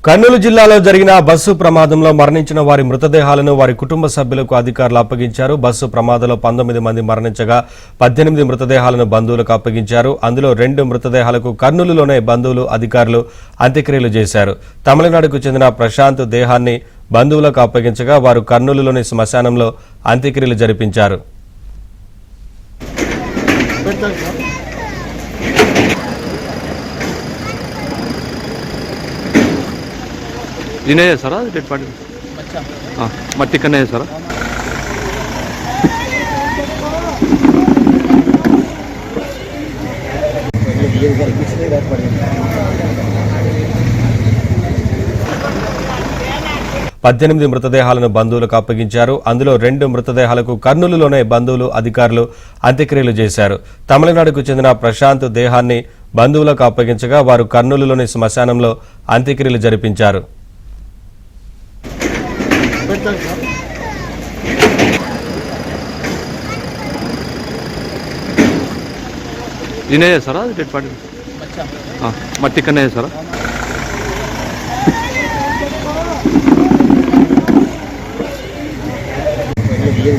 కర్నూలు జిల్లాలో జరిగిన బస్సు ప్రమాదంలో మరణించిన వారి మృతదేహాలను వారి కుటుంబ సభ్యులకు అధికారులు అప్పగించారు. బస్సు ప్రమాదంలో 19 మంది మరణించగా 18 మృతదేహాలను బంధువులకు అప్పగించారు. అందులో 2 మృతదేహాలకు కర్నూలులోనే బంధువులు అధికారులు అంత్యక్రియలు చేశారు. తమిళనాడుకు చెందిన ప్రశాంత్ దేహాన్ని బంధువులకు అప్పగించగా వారు కర్నూలులోని శ్మశానంలో అంత్యక్రియలు జరిపించారు. जिन्हें है सर डेड पार्टी हाँ मट्टी करने है सर 18 మృతదేహాలను బంధువులకు అప్పగించారు. అందులో 2 మృతదేహాలకు కర్నూలులోనే బంధువులు అధికారులు అంత్యక్రియలు చేశారు. తమిళనాడుకు చెందిన ప్రశాంత్ దేహాన్ని బంధువులకు అప్పగించగా వారు కర్నూలులోని శ్మశానంలో అంత్యక్రియలు జరిపించారు. जिन्हें है सर डेड पार्टी हाँ मट्टी करने है सर ये